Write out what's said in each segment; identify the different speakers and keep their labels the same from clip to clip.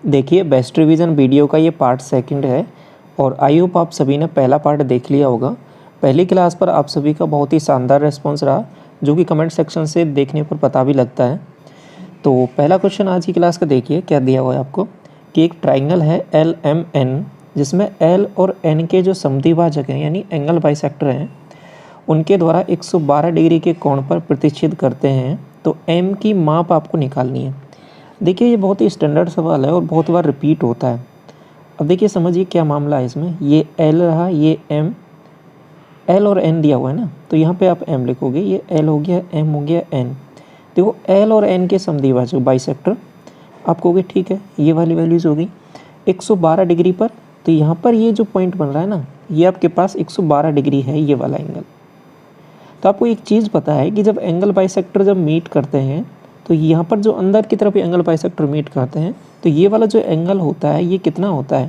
Speaker 1: देखिए best revision video का ये पार्ट सेकंड है और आई होप आप सभी ने पहला पार्ट देख लिया होगा। पहली क्लास पर आप सभी का बहुत ही शानदार रेस्पॉन्स रहा, जो कि कमेंट सेक्शन से देखने पर पता भी लगता है। तो पहला क्वेश्चन आज की क्लास का देखिए क्या दिया हुआ है आपको कि एक ट्राइंगल है LMN, जिसमें L और N के जो समद्विभाजक हैं यानी एंगल बाइसेक्टर हैं, उनके द्वारा 112 डिग्री के कोण पर प्रतिच्छेद करते हैं। तो M की माप आपको निकालनी है। देखिए ये बहुत ही स्टैंडर्ड सवाल है और बहुत बार रिपीट होता है। अब देखिए समझिए क्या मामला है इसमें। ये L रहा, ये M, L और N दिया हुआ है ना, तो यहाँ पे आप M लिखोगे, ये L हो गया, M हो गया, N। देखो L और N के समद्विभाजक बाइसेक्टर आप कहोगे ठीक है, ये वाली वैल्यूज़ होगी 112 डिग्री पर। तो यहाँ पर ये जो पॉइंट बन रहा है ना, ये आपके पास 112 डिग्री है, ये वाला एंगल। तो आपको एक चीज़ पता है कि जब एंगल बाइसेक्टर जब मीट करते हैं, तो यहाँ पर जो अंदर की तरफ एंगल बाइसेक्टर मीट करते हैं, तो ये वाला जो एंगल होता है ये कितना होता है।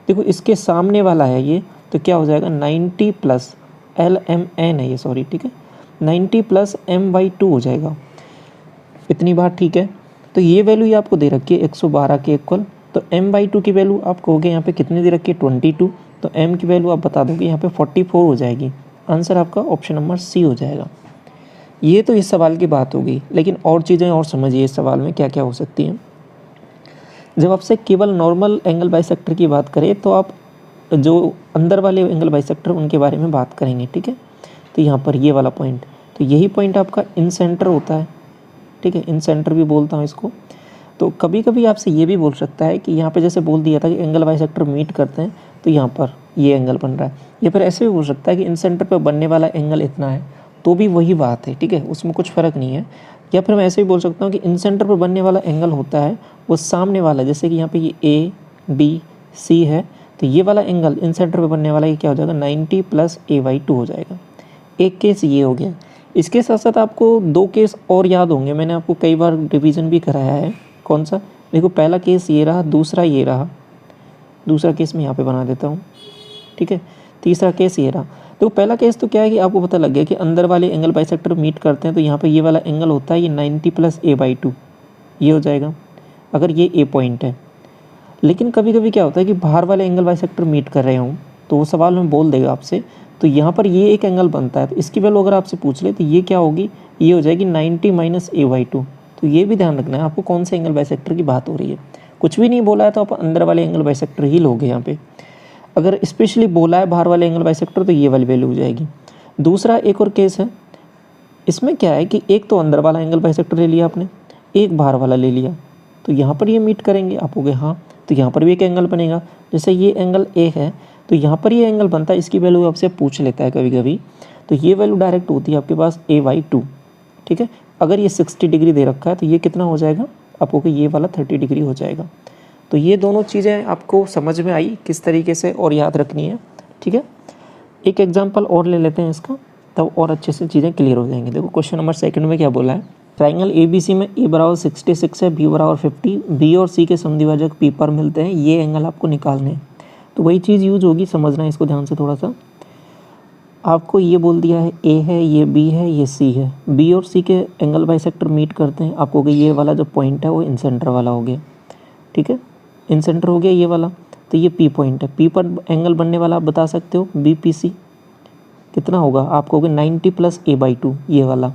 Speaker 1: देखो इसके सामने वाला है ये, तो क्या हो जाएगा 90 प्लस LMN है ये, सॉरी ठीक है, 90 प्लस M/2 हो जाएगा। इतनी बात ठीक है। तो ये वैल्यू आपको दे रखी है 112 के इक्वल। तो M/2 की वैल्यू आप कहोगे यहाँ पे कितनी दे रखी है 22। तो M की वैल्यू आप बता दोगे यहाँ पे 44 हो जाएगी। आंसर आपका ऑप्शन नंबर C हो जाएगा। ये तो इस सवाल की बात होगी, लेकिन और चीज़ें और समझिए इस सवाल में क्या क्या हो सकती हैं। जब आपसे केवल नॉर्मल एंगल बाइसेक्टर की बात करें, तो आप जो अंदर वाले एंगल बाइसेक्टर उनके बारे में बात करेंगे, ठीक है। तो यहाँ पर ये वाला पॉइंट, तो यही पॉइंट आपका इन सेंटर होता है, ठीक है, इन सेंटर भी बोलता हूँ इसको। तो कभी कभी आपसे ये भी बोल सकता है कि यहाँ पे जैसे बोल दिया था कि एंगल बाइसेक्टर मीट करते हैं, तो यहाँ पर ये एंगल बन रहा है। या फिर ऐसे भी हो सकता है कि इन सेंटर पर बनने वाला एंगल इतना है, तो भी वही बात है, ठीक है, उसमें कुछ फ़र्क नहीं है। या फिर मैं ऐसे भी बोल सकता हूँ कि इन सेंटर पर बनने वाला एंगल होता है वो सामने वाला, जैसे कि यहाँ पे ये ABC है, तो ये वाला एंगल इन सेंटर पर बनने वाला ये क्या हो जाएगा 90 प्लस A/2 हो जाएगा। एक केस ये हो गया। इसके साथ साथ आपको दो केस और याद होंगे, मैंने आपको कई बार रिवीजन भी कराया है। कौन सा? देखो पहला केस ये रहा, दूसरा ये रहा, दूसरा केस मैं यहाँ पे बना देता हूँ, ठीक है, तीसरा केस ये रहा। तो पहला केस तो क्या है कि आपको पता लग गया कि अंदर वाले एंगल बाइसेक्टर मीट करते हैं, तो यहाँ पे ये वाला एंगल होता है ये 90 प्लस A/2, ये हो जाएगा अगर ये A पॉइंट है। लेकिन कभी कभी क्या होता है कि बाहर वाले एंगल बाइसेक्टर मीट कर रहे हों, तो वो सवाल में बोल देगा आपसे, तो यहाँ पर ये एक एंगल बनता है, तो इसकी वैल्यू अगर आपसे पूछ ले तो ये क्या होगी, ये हो जाएगी 90 माइनस A/2। तो ये भी ध्यान रखना है आपको कौन से एंगल बाइसेक्टर की बात हो रही है। कुछ भी नहीं बोला है तो आप अंदर वाले एंगल बाइसेक्टर ही लोगे यहाँ पे। अगर स्पेशली बोला है बाहर वाले एंगल बाइसेक्टर, तो ये वाली वैल्यू हो जाएगी। दूसरा एक और केस है, इसमें क्या है कि एक तो अंदर वाला एंगल बाइसेक्टर ले लिया आपने, एक बाहर वाला ले लिया, तो यहाँ पर ये मीट करेंगे, आप कहोगे हाँ, तो यहाँ पर भी एक एंगल बनेगा। जैसे ये एंगल A है, तो यहाँ पर ये एंगल बनता है, इसकी वैल्यू आपसे पूछ लेता है कभी कभी, तो ये वैल्यू डायरेक्ट होती है आपके पास A/2, ठीक है। अगर ये 60 डिग्री दे रखा है, तो ये कितना हो जाएगा, आपको कि ये वाला 30 डिग्री हो जाएगा। तो ये दोनों चीज़ें आपको समझ में आई किस तरीके से और याद रखनी है, ठीक है। एक एग्जांपल और ले लेते हैं इसका, तब और अच्छे से चीज़ें क्लियर हो जाएंगी। देखो क्वेश्चन नंबर सेकंड में क्या बोला है, ट्राइंगल ABC में A बराबर 66 है, B बराबर 50, B और C के समद्विभाजक P पर मिलते हैं, ये एंगल आपको निकालने हैं। तो वही चीज़ यूज होगी, समझना है इसको ध्यान से थोड़ा सा। आपको ये बोल दिया है A है, ये B है, ये C है, B और C के एंगल बाइसेक्टर मीट करते हैं, आपको कि ये वाला जो पॉइंट है वो इन सेंटर वाला हो गया, ठीक है, इन सेंटर हो गया ये वाला। तो ये P पॉइंट है, P पर एंगल बनने वाला आप बता सकते हो BPC कितना होगा, आप कहोगे 90 प्लस A/2, ये वाला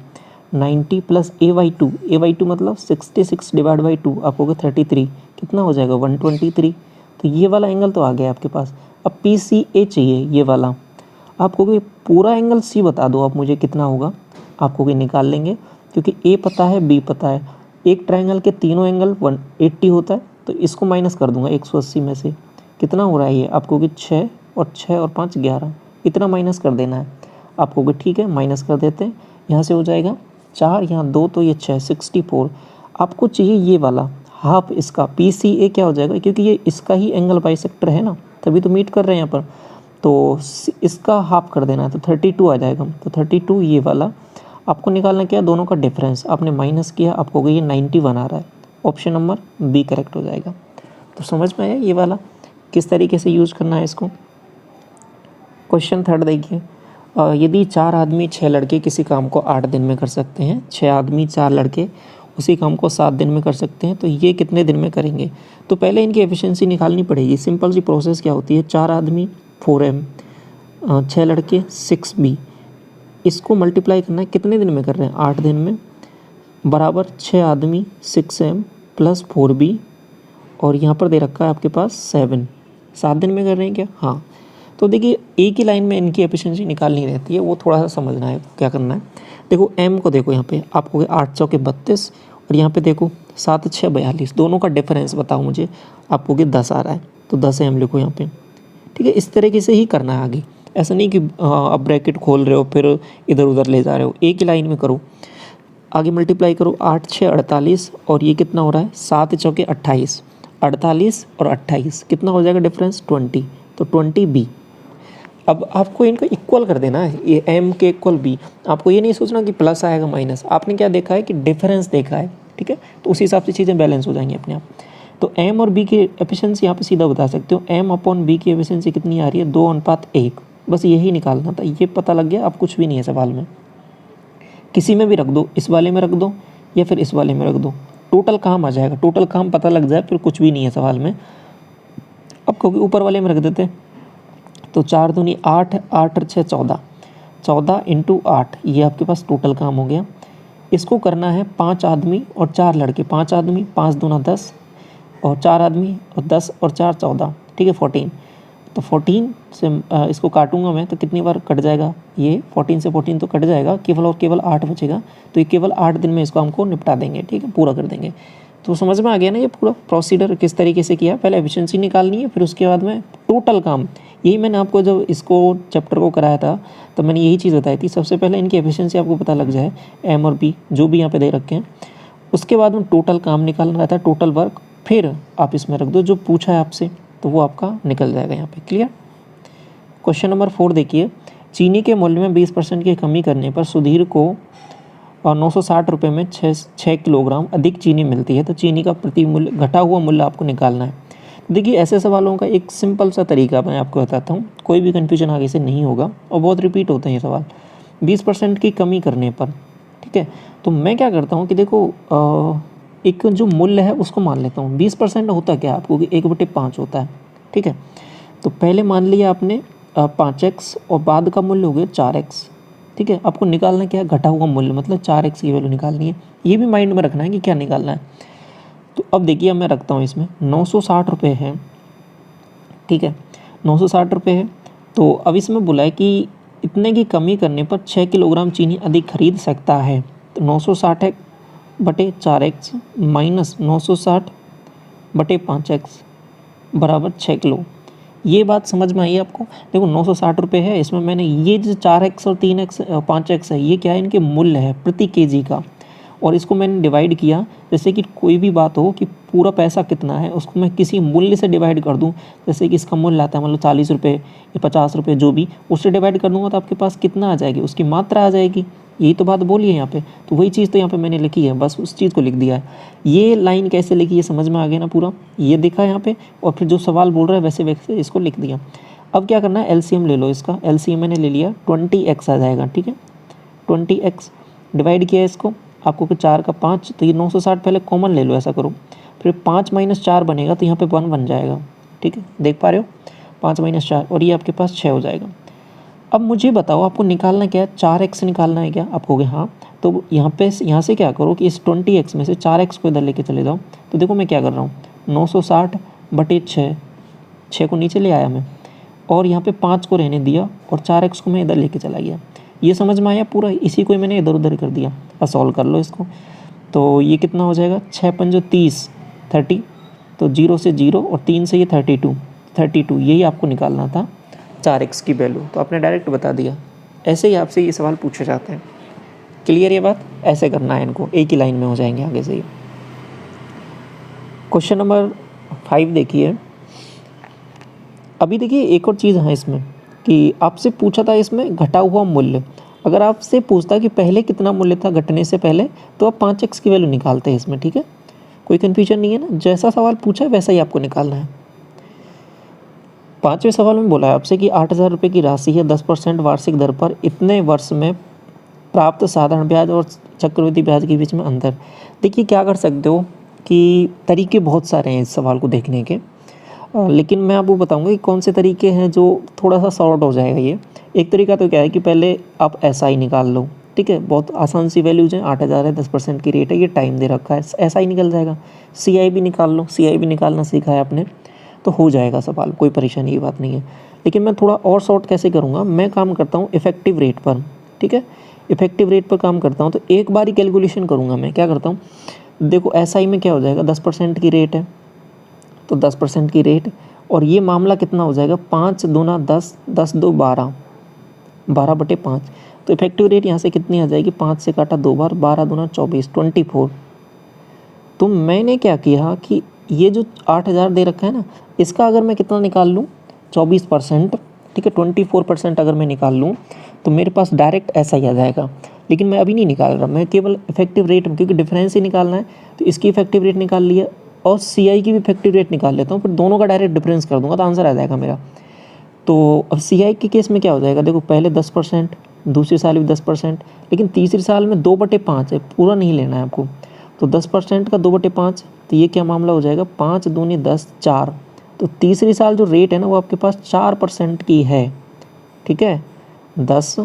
Speaker 1: 90 प्लस A/2 मतलब 66 डिवाइड बाई 2, आप कहोगे 33, कितना हो जाएगा 123। तो ये वाला एंगल तो आ गया आपके पास। अब PCA चाहिए ये वाला, आप कहोगे पूरा एंगल C बता दो आप मुझे कितना होगा, आप कहोगे निकाल लेंगे, क्योंकि A पता है, B पता है। एक ट्राइंगल के तीनों एंगल 180 होता है, तो इसको माइनस कर दूंगा 180 में से, कितना हो रहा है ये, आप कहोगे 6 और 5 11, इतना माइनस कर देना है। आप कहोगे ठीक है, माइनस कर देते हैं, यहाँ से हो जाएगा 4, यहाँ 2, तो ये 6, 64। आपको चाहिए ये वाला हाफ, इसका PCA क्या हो जाएगा, क्योंकि ये इसका ही एंगल बाइसेक्टर है ना, तभी तो मीट कर रहे हैं यहाँ पर, तो इसका हाफ कर देना है, तो 32 आ जाएगा। तो 32 ये वाला आपको निकालना क्या है, दोनों का डिफरेंस आपने माइनस किया, आपको ये 91 आ रहा है, ऑप्शन नंबर B करेक्ट हो जाएगा। तो समझ में आया ये वाला किस तरीके से यूज करना है इसको। क्वेश्चन थर्ड देखिए, यदि 4 आदमी 6 लड़के किसी काम को 8 दिन में कर सकते हैं, 6 आदमी 4 लड़के उसी काम को 7 दिन में कर सकते हैं, तो ये कितने दिन में करेंगे। तो पहले इनकी एफिशिएंसी निकालनी पड़ेगी। सिंपल सी प्रोसेस क्या होती है, 4 आदमी 4m, 6 लड़के 6b, इसको मल्टीप्लाई करना है, कितने दिन में कर रहे हैं, 8 दिन में, बराबर 6 आदमी 6m प्लस 4b, और यहाँ पर दे रखा है आपके पास 7 दिन में कर रहे हैं क्या, हाँ। तो देखिए एक ही लाइन में इनकी एफिशिएंसी निकालनी रहती है, वो थोड़ा सा समझना है क्या करना है। देखो m को देखो, यहाँ पे आपको 8 चौके 32, और यहाँ पे देखो 7 6 42, दोनों का डिफरेंस बताओ मुझे, आपको 10 आ रहा है, तो 10m लिखो यहाँ पे, ठीक है। इस तरीके से ही करना है आगे, ऐसा नहीं कि अब ब्रैकेट खोल रहे हो फिर इधर उधर ले जा रहे हो, एक ही लाइन में करो। आगे मल्टीप्लाई करो, 8 6 48, और ये कितना हो रहा है, 7 चौके 28, 48 और 28 कितना हो जाएगा डिफरेंस, 20, तो 20b। अब आपको इनको इक्वल कर देना है, ये m के इक्वल b। आपको ये नहीं सोचना कि प्लस आएगा माइनस, आपने क्या देखा है कि डिफरेंस देखा है, ठीक है, तो उसी हिसाब से चीज़ें बैलेंस हो जाएंगी अपने आप। तो m और b की एफिशिएंसी यहाँ पे सीधा बता सकते हो, m अपॉन b की एफिशिएंसी कितनी आ रही है, 2:1। बस यही निकालना था, ये पता लग गया, अब कुछ भी नहीं है सवाल में। किसी में भी रख दो, इस वाले में रख दो या फिर इस वाले में रख दो, टोटल काम आ जाएगा, टोटल काम पता लग जाए फिर कुछ भी नहीं है सवाल में। अब क्योंकि ऊपर वाले में रख देते, तो 4 दूनी 8, 8 और 6 14, 14 × 8, ये आपके पास टोटल काम हो गया। इसको करना है 5 आदमी और 4 लड़के, 5 आदमी 5 दूना 10, और 4 आदमी और 10 और 4 14, ठीक है 14। तो 14 से इसको काटूंगा मैं तो कितनी बार कट जाएगा, ये 14 से 14 तो कट जाएगा, केवल और केवल 8 बचेगा। तो ये केवल 8 दिन में इसको हमको निपटा देंगे, ठीक है, पूरा कर देंगे। तो समझ में आ गया ना ये पूरा प्रोसीडर किस तरीके से किया। पहले एफिशिएंसी निकालनी है, फिर उसके बाद में टोटल काम। यही मैंने आपको जब इसको चैप्टर को कराया था तो मैंने यही चीज़ बताई थी, सबसे पहले इनकी एफिशिएंसी आपको पता लग जाए, m और b जो भी यहाँ पे दे रखे हैं, उसके बाद में टोटल काम निकालना रहता है, टोटल वर्क, फिर आप इसमें रख दो जो पूछा है आपसे, तो वो आपका निकल जाएगा यहाँ पे। क्लियर। क्वेश्चन नंबर 4 देखिए, चीनी के मूल्य में 20% की कमी करने पर सुधीर को 960 रुपये में 6 किलोग्राम अधिक चीनी मिलती है, तो चीनी का प्रति मूल्य घटा हुआ मूल्य आपको निकालना है। देखिए ऐसे सवालों का एक सिंपल सा तरीका मैं आपको बताता हूँ, कोई भी कन्फ्यूजन आगे से नहीं होगा, और बहुत रिपीट होते हैं ये सवाल। 20% की कमी करने पर, ठीक है, तो मैं क्या करता हूँ कि देखो एक जो मूल्य है उसको मान लेता हूँ। 20% होता क्या आपको कि 1/5 होता है, ठीक है। तो पहले मान लिया आपने 5x और बाद का मूल्य हो गया 4x, ठीक है। आपको निकालना क्या है, घटा हुआ मूल्य, मतलब 4x की वैल्यू निकालनी है। ये भी माइंड में रखना है कि क्या निकालना है। तो अब देखिए अब मैं रखता हूँ इसमें 960 रुपये है, ठीक है, 960 रुपये है। तो अब इसमें बोला है कि इतने की कमी करने पर 6 किलोग्राम चीनी अधिक खरीद सकता है। तो 960/4x माइनस 960/5x बराबर 6 किलो। ये बात समझ में आई आपको। देखो 960 रुपये है, इसमें मैंने ये जो 4x और 3x 5x है, ये क्या है, इनके मूल्य है प्रति केजी का, और इसको मैंने डिवाइड किया। जैसे कि कोई भी बात हो कि पूरा पैसा कितना है, उसको मैं किसी मूल्य से डिवाइड कर दूं, जैसे कि इसका मूल्य आता है मतलब 40 रुपये या 50 रुपये, जो भी, उससे डिवाइड कर दूंगा तो आपके पास कितना आ जाएगी, उसकी मात्रा आ जाएगी। यही तो बात बोली है यहाँ पे, तो वही चीज़ तो यहाँ पे मैंने लिखी है, बस उस चीज़ को लिख दिया है। ये लाइन कैसे लिखी है समझ में आ गया ना पूरा, ये देखा है यहाँ पे, और फिर जो सवाल बोल रहा है वैसे वैसे इसको लिख दिया। अब क्या करना है, एलसीएम ले लो इसका। एलसीएम मैंने ले लिया, 20x आ जाएगा, ठीक है, 20x डिवाइड किया इसको, आपको कि 4 का 5, तो ये 960 पहले कॉमन ले लो, ऐसा करो, फिर 5 - 4 बनेगा, तो यहाँ पे 1 बन जाएगा, ठीक है, देख पा रहे हो, 5 - 4, और ये आपके पास 6 हो जाएगा। अब मुझे बताओ आपको निकालना क्या है, 4x निकालना है क्या, आप कहोगे हाँ। तो यहाँ से क्या करो कि इस 20x में से 4x को इधर लेके चले जाओ। तो देखो मैं क्या कर रहा हूँ, 960/6, 6 को नीचे ले आया मैं, और यहाँ पे 5 को रहने दिया, और 4x को मैं इधर लेके चला गया। ये समझ में आया पूरा, इसी को मैंने इधर उधर कर दिया। अब सॉल्व कर लो इसको, तो ये कितना हो जाएगा, 6 × 5 = 30, 30, तो 0 से 0 और 3 से ये 32, यही आपको निकालना था 4x की वैल्यू। तो आपने डायरेक्ट बता दिया। ऐसे ही आपसे ये सवाल पूछे जाते हैं। क्लियर ये बात, ऐसे करना है इनको, एक ही लाइन में हो जाएंगे आगे से ही। क्वेश्चन नंबर 5 देखिए। अभी देखिए एक और चीज़ है इसमें कि आपसे पूछा था इसमें घटा हुआ मूल्य। अगर आपसे पूछता कि पहले कितना मूल्य था घटने से पहले, तो आप 5x की वैल्यू निकालते हैं इसमें, ठीक है, कोई कन्फ्यूजन नहीं है ना। जैसा सवाल पूछा है वैसा ही आपको निकालना है। 5वें सवाल में बोला है आपसे कि 8000 रुपये की राशि है 10% वार्षिक दर पर इतने वर्ष में प्राप्त साधारण ब्याज और चक्रवृद्धि ब्याज के बीच में अंतर। देखिए क्या कर सकते हो कि तरीके बहुत सारे हैं इस सवाल को देखने के, लेकिन मैं आपको बताऊंगा कि कौन से तरीके हैं जो थोड़ा सा सॉर्ट हो जाएगा ये। एक तरीका तो क्या है कि पहले आप SI निकाल लो, ठीक है, बहुत आसान सी वैल्यूज हैं, 8,000 है, 10% की रेट है, ये टाइम दे रखा है, SI निकल जाएगा। CI भी निकाल लो, CI भी निकालना सीखा है आपने तो हो जाएगा सवाल, कोई परेशानी की बात नहीं है। लेकिन मैं थोड़ा और शॉर्ट कैसे करूँगा, मैं काम करता हूँ इफेक्टिव रेट पर, ठीक है, इफेक्टिव रेट पर काम करता हूँ। तो एक बार ही कैलकुलेशन करूँगा मैं, क्या करता हूँ, देखो SI में क्या हो जाएगा, 10% की रेट है तो 10% की रेट, और ये मामला कितना हो जाएगा, 5 दूना 10, 10 दो 12, 12/5। तो इफेक्टिव रेट यहाँ से कितनी आ जाएगी, 5 से काटा 2 बार, 12 दूना 24, 24। तो मैंने क्या किया कि ये जो 8,000 दे रखा है ना, इसका अगर मैं कितना निकाल लूँ, 24%, ठीक है, 24% अगर मैं निकाल लूँ तो मेरे पास डायरेक्ट ऐसा ही आ जाएगा। लेकिन मैं अभी नहीं निकाल रहा, मैं केवल इफेक्टिव रेट, क्योंकि डिफरेंस ही निकालना है, तो इसकी इफेक्टिव रेट निकाल लिया और CI की भी इफेक्टिव रेट निकाल लेता हूँ, फिर दोनों का डायरेक्ट डिफरेंस कर दूंगा तो आंसर आ जाएगा मेरा। तो अब CI के केस में क्या हो जाएगा, देखो पहले 10%, दूसरी साल भी 10%, लेकिन तीसरी साल में 2/5 है, पूरा नहीं लेना है आपको। तो 10% का 2/5, तो ये क्या मामला हो जाएगा, 5 दूनी 10, 4। तो तीसरी साल जो रेट है ना वो आपके पास 4% की है, ठीक है, 10,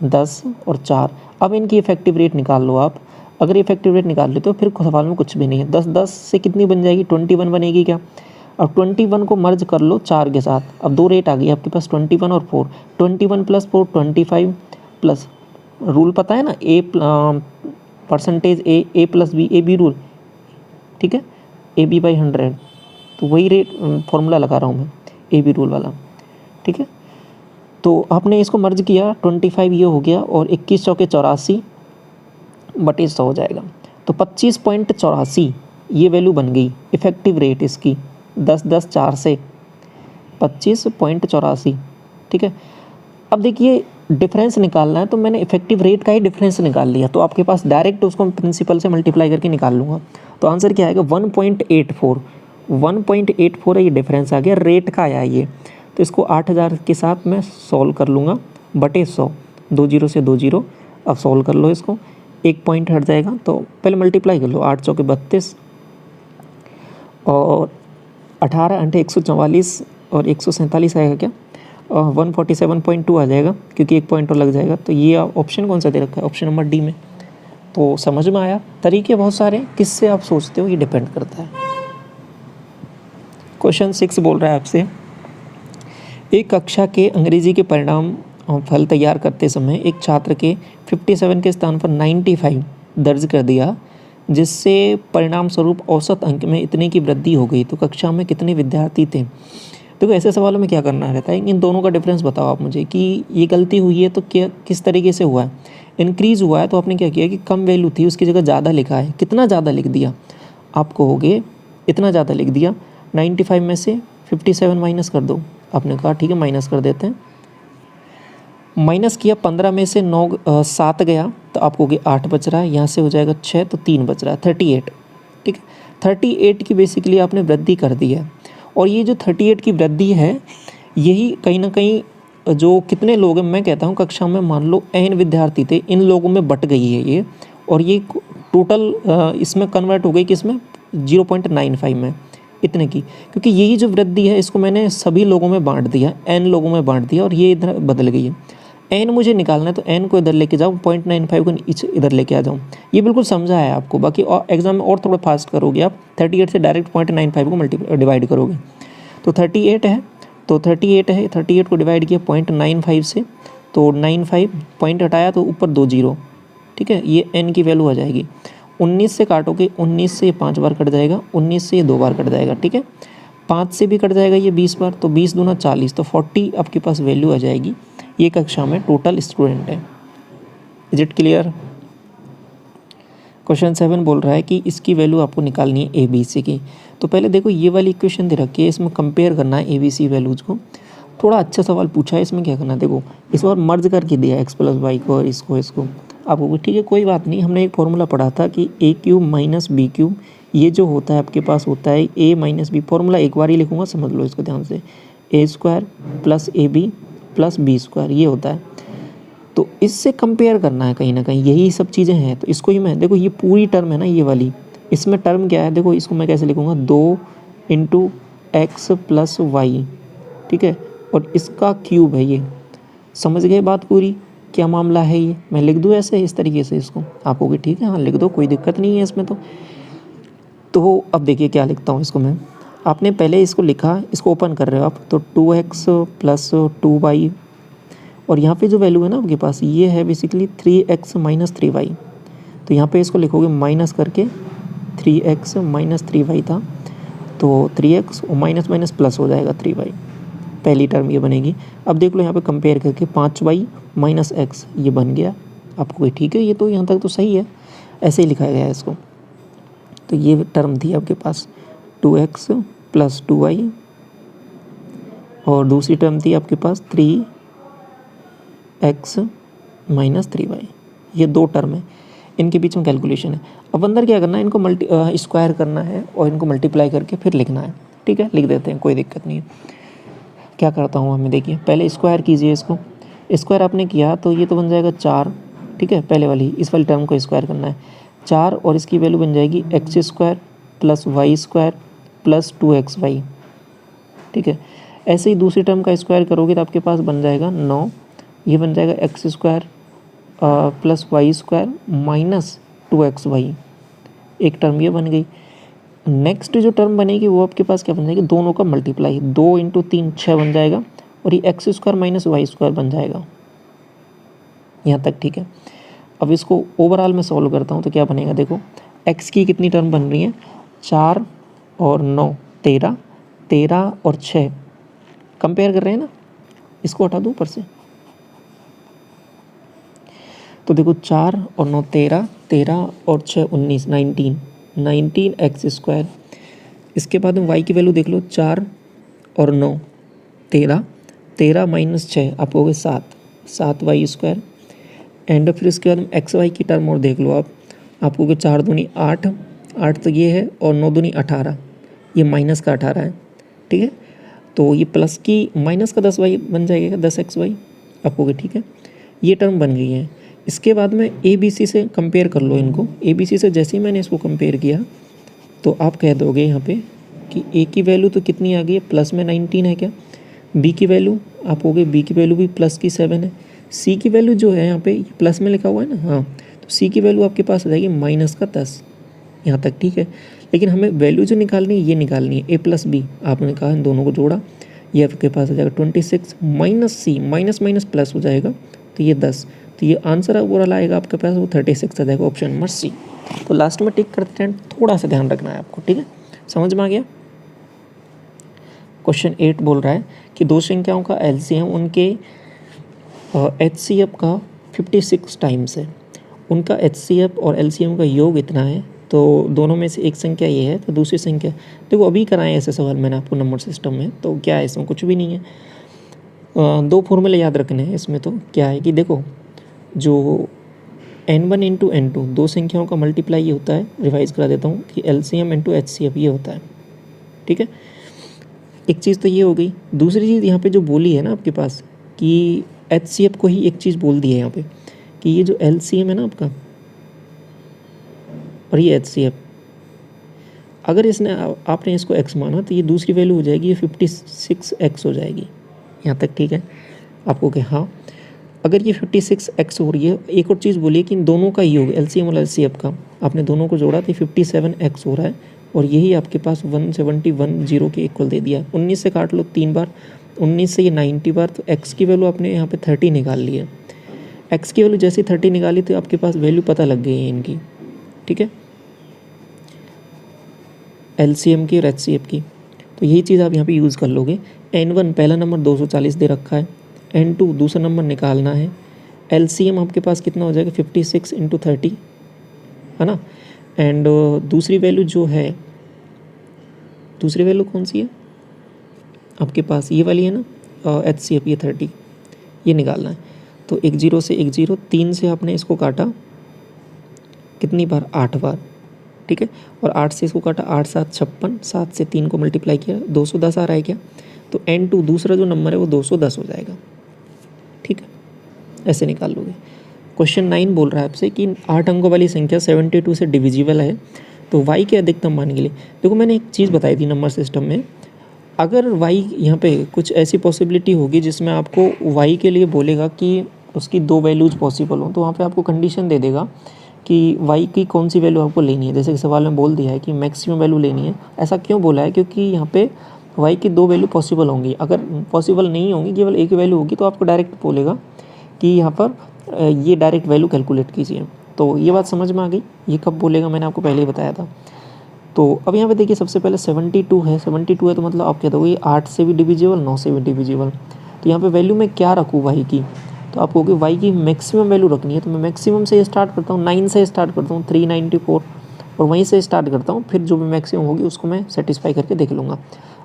Speaker 1: 10 और 4। अब इनकी इफेक्टिव रेट निकाल लो आप। अगर इफेक्टिव रेट निकाल लेते हो फिर सवाल में कुछ भी नहीं है। 10 10 से कितनी बन जाएगी, 21 बनेगी क्या। अब 21 को मर्ज कर लो 4 के साथ, अब 2 रेट आ गई आपके पास, 21 और 4, 21 + 4 25 प्लस, रूल पता है ना, percentage A + B, AB rule, ठीक है, AB/100, तो वही रेट फॉर्मूला लगा रहा हूँ मैं, AB रूल वाला, ठीक है। तो आपने इसको मर्ज किया, 25 ये हो गया और 21 चौके 84/100 हो जाएगा। तो 25.84 ये वैल्यू बन गई इफेक्टिव रेट इसकी, 10 10 4 से 25.84, ठीक है। अब देखिए डिफरेंस निकालना है तो मैंने इफेक्टिव रेट का ही डिफरेंस निकाल लिया, तो आपके पास डायरेक्ट उसको प्रिंसिपल से मल्टीप्लाई करके निकाल लूँगा। तो आंसर क्या आएगा, 1.84 है, ये डिफरेंस आ गया, रेट का आया ये। तो इसको 8,000 के साथ मैं सॉल्व कर लूँगा बटे 100, 2 0 से 2 0। अब सॉल्व कर लो इसको, एक पॉइंट हट जाएगा, तो पहले मल्टीप्लाई कर लो, 8 चौके 32 और 18 × 144 और 147 आएगा क्या, 147.2 आ जाएगा, क्योंकि एक पॉइंट और लग जाएगा। तो ये ऑप्शन कौन सा दे रखा है, ऑप्शन नंबर D में। तो समझ में आया, तरीके बहुत सारे, किससे आप सोचते हो ये डिपेंड करता है। क्वेश्चन 6 बोल रहा है आपसे, एक कक्षा के अंग्रेजी के परिणाम फल तैयार करते समय एक छात्र के 57 के स्थान पर 95 दर्ज कर दिया, जिससे परिणाम स्वरूप औसत अंक में इतने की वृद्धि हो गई, तो कक्षा में कितने विद्यार्थी थे। देखो ऐसे सवालों में क्या करना रहता है, इन दोनों का डिफरेंस बताओ आप मुझे कि ये गलती हुई है तो क्या, किस तरीके से हुआ है। इंक्रीज़ हुआ है तो आपने क्या किया कि कम वैल्यू थी उसकी जगह ज़्यादा लिखा है, कितना ज़्यादा लिख दिया, आप कहोगे इतना ज़्यादा लिख दिया, 95 में से 57 माइनस कर दो, आपने कहा ठीक है माइनस कर देते हैं, माइनस किया, 15 में से 7 गया तो आप कहोगे 8 बच रहा है, यहाँ से हो जाएगा 6 तो 3 बच रहा है, 38, ठीक है। 38 की बेसिकली आपने वृद्धि कर दी है, और ये जो 38 की वृद्धि है यही कहीं ना कहीं जो कितने लोग हैं, मैं कहता हूँ कक्षा में मान लो n विद्यार्थी थे, इन लोगों में बट गई है ये, और ये टोटल इसमें कन्वर्ट हो गई किसमें, 0.95 में, इतने की, क्योंकि यही जो वृद्धि है इसको मैंने सभी लोगों में बांट दिया, n लोगों में बांट दिया और ये इधर बदल गई है। n मुझे निकालना है तो n को इधर लेके जाऊँ, 0.95 को इधर लेके आ जाऊँ, ये बिल्कुल समझा है आपको। बाकी और एग्जाम में और थोड़ा फास्ट करोगे आप, 38 से डायरेक्ट 0.95 को डिवाइड करोगे तो 38 है, तो 38 है, 38 को डिवाइड किया 0.95 से, तो 95 पॉइंट हटाया तो ऊपर 2 0, ठीक है, ये n की वैल्यू आ जाएगी। 19 से काटोगे, 19 से 5 बार कट जाएगा, 19 से 2 बार कट जाएगा, ठीक है, 5 से भी कट जाएगा ये 20 बार, तो 20 दूना 40, तो 40 आपके पास वैल्यू आ जाएगी। ये कक्षा में टोटल स्टूडेंट है। Is it clear. क्वेश्चन 7 बोल रहा है कि इसकी वैल्यू आपको निकालनी है ABC की। तो पहले देखो ये वाली इक्वेशन दे रखी है, इसमें कंपेयर करना है ABC वैल्यूज़ को। थोड़ा अच्छा सवाल पूछा है, इसमें क्या करना है, देखो इस बार मर्ज करके दिया x + y को और इसको आपको, ठीक है कोई बात नहीं, हमने एक फॉर्मूला पढ़ा था कि A³ - B³ ये जो होता है आपके पास होता है A - B, फॉर्मूला एक बार ही लिखूँगा, समझ लो इसको ध्यान से, A² + AB + B², ये होता है। तो इससे कंपेयर करना है कहीं ना कहीं, यही सब चीज़ें हैं, तो इसको ही मैं, देखो ये पूरी टर्म है ना ये वाली, इसमें टर्म क्या है देखो, इसको मैं कैसे लिखूँगा, 2 इंटू एक्स प्लस वाई, ठीक है, और इसका क्यूब है ये। समझ गए बात पूरी, क्या मामला है ये? मैं लिख दूँ ऐसे इस तरीके से इसको, आप कहोगे ठीक है हाँ लिख दो, कोई दिक्कत नहीं है इसमें। तो अब देखिए क्या लिखता हूँ इसको मैं। आपने पहले इसको लिखा, इसको ओपन कर रहे हो आप, तो 2x प्लस 2y, और यहाँ पे जो वैल्यू है ना आपके पास, ये है बेसिकली 3x माइनस 3y। तो यहाँ पे इसको लिखोगे माइनस करके, 3x माइनस 3y था, तो 3x और माइनस माइनस प्लस हो जाएगा 3y, पहली टर्म ये बनेगी। अब देख लो यहाँ पे कंपेयर करके, 5y माइनस x ये बन गया। आपको ठीक है, ये तो यहाँ तक तो सही है, ऐसे ही लिखा गया है इसको। तो ये टर्म थी आपके पास 2x प्लस 2y, और दूसरी टर्म थी आपके पास 3x माइनस 3y। ये दो टर्म है, इनके बीच में कैलकुलेशन है। अब अंदर क्या करना है, इनको स्क्वायर करना है और इनको मल्टीप्लाई करके फिर लिखना है। ठीक है, लिख देते हैं, कोई दिक्कत नहीं है। क्या करता हूँ हमें, देखिए पहले स्क्वायर कीजिए इसको। स्क्वायर आपने किया तो ये तो बन जाएगा 4, ठीक है, पहले वाली इस वाली टर्म को स्क्वायर करना है 4, और इसकी वैल्यू बन जाएगी X square plus Y square plus 2xy, ठीक है। ऐसे ही दूसरी टर्म का स्क्वायर करोगे तो आपके पास बन जाएगा 9, ये बन जाएगा X square plus Y square minus 2xy, एक टर्म ये बन गई। नेक्स्ट जो टर्म बनेगी वो आपके पास क्या बन जाएगी, दोनों का मल्टीप्लाई, 2 इंटू 3 6 बन जाएगा, और ये X square minus Y square बन जाएगा। यहाँ तक ठीक है। अब इसको ओवरऑल में सॉल्व करता हूँ तो क्या बनेगा, देखो एक्स की कितनी टर्म बन रही है, 4 और 9 13, 13 और 6 कंपेयर कर रहे हैं ना, इसको हटा दूँ ऊपर से। तो देखो 4 और 9 13, 13 और 6 19, 19 एक्स स्क्वायर। इसके बाद में वाई की वैल्यू देख लो, 4 और 9 13, 13 माइनस 6 आप हो गए 7 वाई स्क्वायर। एंड फिर इसके बाद एक्स वाई की टर्म और देख लो आप हो गए 4 दूनी 8, 8 तो ये है, और 9 दूनी 18, ये माइनस का 18 है, ठीक है। तो ये प्लस की माइनस का 10 वाई बन जाएगा, 10 एक्स वाई आप हो गए, ठीक है। ये टर्म बन गई है। इसके बाद में ए बी सी से कंपेयर कर लो इनको। ए बी सी से जैसे ही मैंने इसको कंपेयर किया तो आप कह दोगे यहाँ पे कि ए की वैल्यू तो कितनी आ गई है, प्लस में 19 है क्या। बी की वैल्यू आप हो गए, बी की वैल्यू भी प्लस की 7 है। सी की वैल्यू जो है यहाँ पे प्लस में लिखा हुआ है ना, हाँ, तो सी की वैल्यू आपके पास आ जाएगी माइनस का 10, यहाँ तक ठीक है। लेकिन हमें वैल्यू जो निकालनी है ये निकालनी है, ए प्लस बी आपने कहा, इन दोनों को जोड़ा, ये आपके पास आ जाएगा 26 माइनस सी, माइनस माइनस प्लस हो जाएगा, तो ये 10। तो ये आंसर ओवरऑल आएगा आपके पास वो 36 आ जाएगा, ऑप्शन नंबर सी। तो लास्ट में टिक करते हैं, थोड़ा सा ध्यान रखना है आपको, ठीक है, समझ में आ गया। क्वेश्चन 8 बोल रहा है कि दो संख्याओं का एलसीएम उनके एचसीएफ का 56 टाइम्स है। उनका एचसीएफ और एलसीएम का योग इतना है, तो दोनों में से एक संख्या ये है तो दूसरी संख्या, देखो अभी कराएं ऐसे सवाल मैंने आपको नंबर सिस्टम में, तो क्या है इसमें, कुछ भी नहीं है। दो फॉर्मूले याद रखने हैं इसमें। तो क्या है कि देखो जो n1 इंटू n2 दो संख्याओं का मल्टीप्लाई ये होता है, रिवाइज करा देता हूँ कि एलसीएम इंटू एचसीएफ ये होता है, ठीक है। एक चीज़ तो ये हो गई। दूसरी चीज़ यहाँ पे जो बोली है ना आपके पास कि एचसीएफ को ही एक चीज़ बोल दी है यहाँ पे कि ये जो एलसीएम है ना आपका और ये एचसीएफ, अगर इसने आपने इसको x माना तो ये दूसरी वैल्यू हो जाएगी, ये 56x हो जाएगी, यहाँ तक ठीक है आपको कि हाँ। अगर ये 56x हो रही है, एक और चीज़ बोलिए कि इन दोनों का योग एलसीएम और एचसीएफ का आपने दोनों को जोड़ा तो 57x हो रहा है, और यही आपके पास 171 के इक्वल दे दिया। 19 से काट लो 3 बार, 19 से ये 90 बार, तो x की वैल्यू आपने यहाँ पे 30 निकाल ली है। x की वैल्यू जैसे 30 निकाली तो आपके पास वैल्यू पता लग गई है इनकी, ठीक है, एलसीएम की और एचसीएफ की। तो यही चीज़ आप यहाँ पे यूज़ कर लोगे। n1 पहला नंबर 240 दे रखा है, n2 दूसरा नंबर निकालना है, एलसीएम आपके पास कितना हो जाएगा 56 इंटू 30 है ना। एंड दूसरी वैल्यू जो है, दूसरी वैल्यू कौन सी है आपके पास, ये वाली है ना एचसीएफ, ये 30 ये निकालना है। तो 1 0 से 1 0, 3 से आपने इसको काटा कितनी बार, 8 बार, ठीक है, और 8 से इसको काटा 8 7 56, 7 से 3 को मल्टीप्लाई किया 210 आ रहा है क्या। तो n2 दूसरा जो नंबर है वो 210 हो जाएगा, ठीक है, ऐसे निकाल लोगे। क्वेश्चन 9 बोल रहा है आपसे कि 8 अंकों वाली संख्या 72 से डिविजिबल है तो y के अधिकतम मान के लिए देखो मैंने एक चीज़ बताई थी नंबर सिस्टम में, अगर y यहाँ पे कुछ ऐसी पॉसिबिलिटी होगी जिसमें आपको y के लिए बोलेगा कि उसकी 2 वैल्यूज़ पॉसिबल हो, तो वहाँ पे आपको कंडीशन दे देगा कि y की कौन सी वैल्यू आपको लेनी है। जैसे कि सवाल में बोल दिया है कि मैक्सिमम वैल्यू लेनी है। ऐसा क्यों बोला है? क्योंकि यहाँ पे y की 2 वैल्यू पॉसिबल होंगी। अगर पॉसिबल नहीं होंगी, केवल एक वैल्यू होगी, तो आपको डायरेक्ट बोलेगा कि यहाँ पर ये डायरेक्ट वैल्यू कैलकुलेट कीजिए। तो ये बात समझ में आ गई। ये कब बोलेगा मैंने आपको पहले ही बताया था। तो अब यहाँ पे देखिए सबसे पहले 72 है। 72 है तो मतलब आप क्या दोगे, 8 से भी डिविजिबल, 9 से भी डिविजिबल। तो यहाँ पे वैल्यू मैं क्या रखूँ y की, तो आप कहोगे y की मैक्सिमम वैल्यू रखनी है। तो मैं मैक्सिमम से स्टार्ट करता हूँ, 9 से स्टार्ट करता हूँ, 394, और वहीं से स्टार्ट करता हूँ। फिर जो भी मैक्सिमम होगी उसको मैं सेटिस्फाई करके देख लूँगा।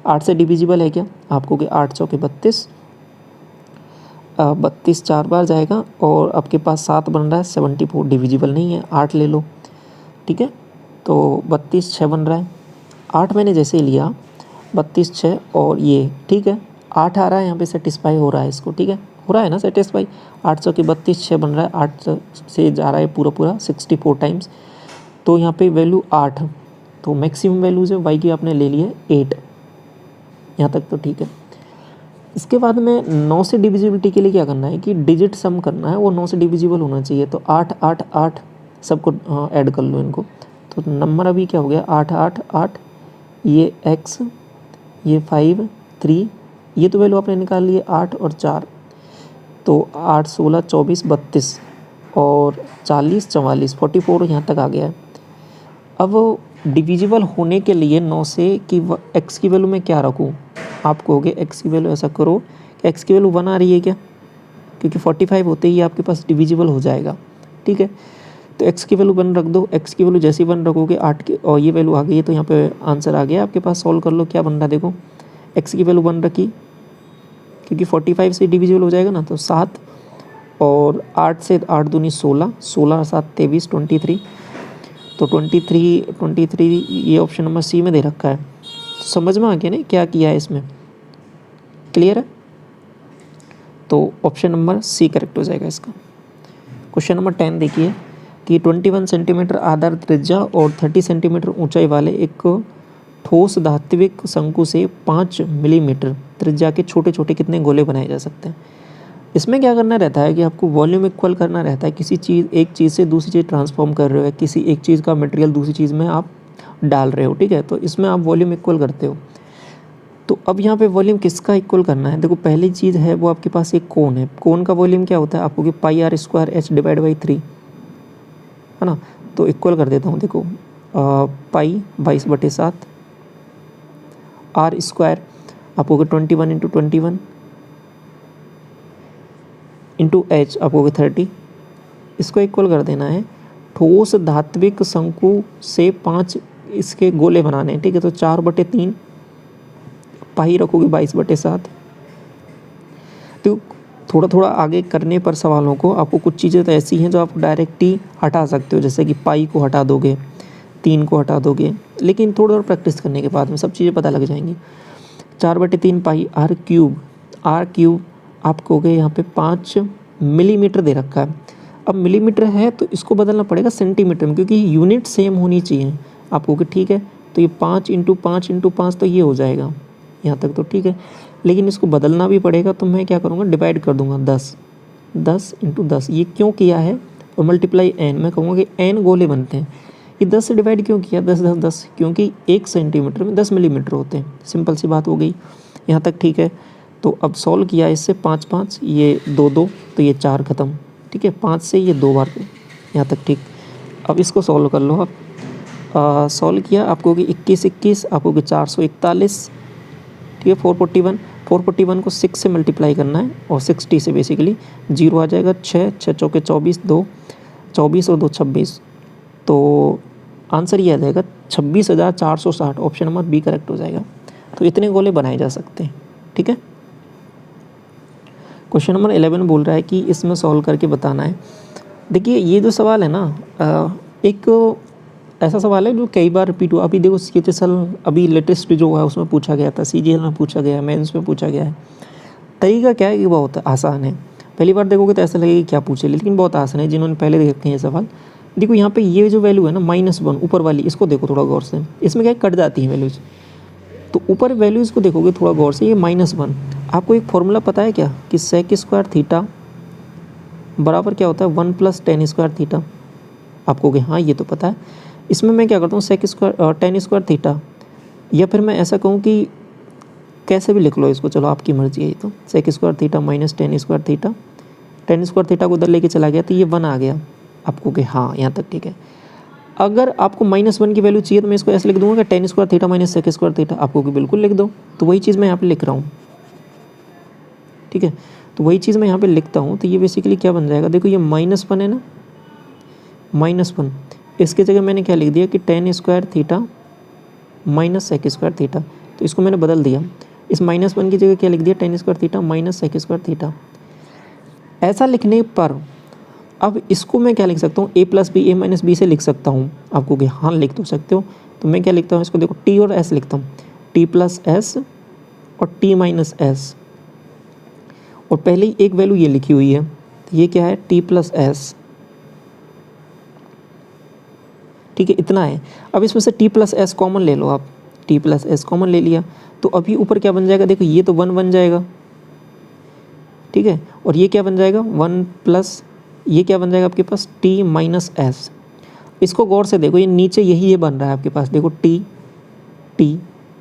Speaker 1: 8 से डिविजिबल है क्या? आप कहोगे 8 चौके 32, 32 4 बार जाएगा, और आपके पास 7 बन रहा है। 74 डिविजिबल नहीं है, 8 ले लो, ठीक है। तो 32 6 बन रहा है। 8 मैंने जैसे ही लिया, 32 6 और ये, ठीक है, 8 आ रहा है यहाँ पे, सेटिस्फाई हो रहा है इसको, ठीक है, हो रहा है ना सेटिस्फाई। 8 चौके 32 6 बन रहा है, 8 से जा रहा है पूरा पूरा 64 टाइम्स। तो यहाँ पे वैल्यू 8, तो मैक्सिमम वैल्यूज है y की आपने ले ली है 8। यहाँ तक तो ठीक है। इसके बाद में 9 से डिविजिबिलिटी के लिए क्या करना है कि डिजिट सम करना है, वो 9 से डिविजिबल होना चाहिए। तो 8 8 8 सबको ऐड कर लो इनको। तो नंबर अभी क्या हो गया, 8 8 8, ये x, ये 5 3, ये तो वैल्यू आपने निकाल ली है 8 और 4। तो 8 16 24 32 और 40 44 44 यहाँ तक आ गया है। अब डिविजिबल होने के लिए 9 से कि x की वैल्यू मैं क्या रखूँ, आप कहोगे x की वैल्यू ऐसा करो कि x की वैल्यू 1 आ रही है क्या, क्योंकि 45 होते ही आपके पास डिविजिबल हो जाएगा, ठीक है। तो x की वैल्यू 1 रख दो। x की वैल्यू जैसे ही 1 रखोगे 8 की, और ये वैल्यू आ गई है, तो यहाँ पे आंसर आ गया आपके पास। सॉल्व कर लो, क्या बन रहा है देखो, x की वैल्यू 1 रखी, क्योंकि 45 से डिविजिबल हो जाएगा ना, तो 7 और 8 से 8 दूनी 16, 16 7 23 23। तो 23 ये ऑप्शन नंबर सी में दे रखा है। तो समझ में आ गया नहीं क्या किया है इसमें, क्लियर है। तो ऑप्शन नंबर सी करेक्ट हो जाएगा इसका। क्वेश्चन नंबर 10 देखिए कि 21 सेंटीमीटर आधार त्रिज्या और 30 सेंटीमीटर ऊंचाई वाले एक ठोस धात्विक शंकु से 5 मिलीमीटर त्रिज्या के छोटे छोटे कितने गोले बनाए जा सकते हैं। इसमें क्या करना रहता है कि आपको वॉल्यूम इक्वल करना रहता है। किसी चीज़, एक चीज़ से दूसरी चीज़ ट्रांसफॉर्म कर रहे हो, किसी एक चीज़ का मटेरियल दूसरी चीज़ में आप डाल रहे हो, ठीक है। तो इसमें आप वॉल्यूम इक्वल करते हो। तो अब यहाँ पे वॉल्यूम किसका इक्वल करना है, देखो पहली चीज़ है वो आपके पास एक कोन है। कोन का वॉल्यूम क्या होता है, आपको कि pi R square H divide by 3 है ना। तो इक्वल कर देता हूँ, देखो पाई 22/7 आर स्क्वायर आपको 21 इंटू 21 इंटू एच आपको 30, इसको इक्वल कर देना है। ठोस धात्विक शंकु से 5 इसके गोले बनाने हैं, ठीक है। तो 4/3 पाई रखोगे 22/7। तो थोड़ा थोड़ा आगे करने पर सवालों को आपको कुछ चीज़ें तो ऐसी हैं जो आप डायरेक्ट ही हटा सकते हो, जैसे कि पाई को हटा दोगे, 3 को हटा दोगे, लेकिन थोड़ा प्रैक्टिस करने के बाद में सब चीज़ें पता लग जाएंगी। 4/3 पाई आर क्यूब आप कहोगे यहाँ पे 5 मिलीमीटर दे रखा है। अब मिलीमीटर है तो इसको बदलना पड़ेगा सेंटीमीटर में, क्योंकि यूनिट सेम होनी चाहिए। आप कहोगे ठीक है, तो ये 5 इंटू 5 इंटू 5 तो ये हो जाएगा, यहाँ तक तो ठीक है। लेकिन इसको बदलना भी पड़ेगा, तो मैं क्या करूँगा, डिवाइड कर दूंगा 10 इंटू 10। ये क्यों किया है, और मल्टीप्लाई एन, मैं कहूँगा कि एन गोले बनते हैं। ये 10 से डिवाइड क्यों किया, 10 10 10, क्योंकि 1 सेंटीमीटर में 10 मिलीमीटर होते हैं। सिंपल सी बात हो गई, यहाँ तक ठीक है। तो अब सॉल्व किया इससे 5 5, ये 2 2, तो ये 4 खत्म, ठीक है। 5 से ये 2 बार, यहाँ तक ठीक। अब इसको सॉल्व कर लो आप। सॉल्व किया आपको कि 21 21, आपको कि 441, ठीक है। 441 को 6 से मल्टीप्लाई करना है, और 60 से बेसिकली 0 आ जाएगा। 6 6 चौके 24, 2 24 और 2 26। तो आंसर ये आ जाएगा 26,460। ऑप्शन नंबर बी करेक्ट हो जाएगा। तो इतने गोले बनाए जा सकते हैं, ठीक है। क्वेश्चन नंबर 11 बोल रहा है कि इसमें सॉल्व करके बताना है। देखिए ये जो सवाल है ना, एक ऐसा सवाल है जो कई बार रिपीट हुआ। अभी देखो CHSL अभी लेटेस्ट जो हुआ है उसमें पूछा गया था, CGL में पूछा गया है, मेंस में पूछा गया है। तरीका क्या है कि बहुत आसान है। पहली बार देखोगे तो ऐसा लगेगा कि क्या पूछे, लेकिन बहुत आसान है। जिन्होंने पहले देखे हैं ये सवाल देखो यहाँ पे ये जो वैल्यू है ना -1 ऊपर वाली, इसको देखो थोड़ा गौर से, इसमें क्या है, कट जाती है वैल्यूज। तो ऊपर वैल्यूज़ को देखोगे थोड़ा गौर से, ये -1। आपको एक फॉर्मूला पता है क्या कि sec स्क्वायर थीटा बराबर क्या होता है 1 + tan स्क्वायर थीटा। आपको कि हाँ ये तो पता है। इसमें मैं क्या करता हूँ sec square tan square theta, या फिर मैं ऐसा कहूँ कि कैसे भी लिख लो इसको, चलो आपकी मर्जी है। ये तो sec square theta minus tan square theta, tan square theta को उधर लेके चला गया तो ये 1 आ गया। आपको कि हाँ यहाँ तक ठीक है। अगर आपको -1 की वैल्यू चाहिए तो मैं इसको ऐसे लिख दूंगा कि tan square theta minus sec square theta. आपको कि बिल्कुल लिख दो, तो वही चीज़ मैं यहाँ पे लिख रहा हूँ, ठीक है। तो वही चीज़ मैं यहाँ पे लिखता हूँ। तो ये बेसिकली क्या बन जाएगा, देखो ये -1 है ना, -1, इसके जगह मैंने क्या लिख दिया कि tan square theta minus sec square theta. तो इसको मैंने बदल दिया, इस -1 की जगह क्या लिख दिया, tan square theta minus sec square theta. ऐसा लिखने पर अब इसको मैं क्या लिख सकता हूँ, a + b a - b से लिख सकता हूँ। आपको कि हाँ लिख तो सकते हो। तो मैं क्या लिखता हूँ इसको, देखो t और s लिखता हूँ, t + s और t - s, और पहले ही एक वैल्यू ये लिखी हुई है, तो ये क्या है t + s, ठीक है, इतना है। अब इसमें से t + s कॉमन ले लो आप, t + s कॉमन ले लिया तो अभी ऊपर क्या बन जाएगा, देखो ये तो 1 बन जाएगा, ठीक है, और ये क्या बन जाएगा 1 + ये क्या बन जाएगा आपके पास t - s। इसको गौर से देखो, ये नीचे यही ये बन रहा है आपके पास, देखो t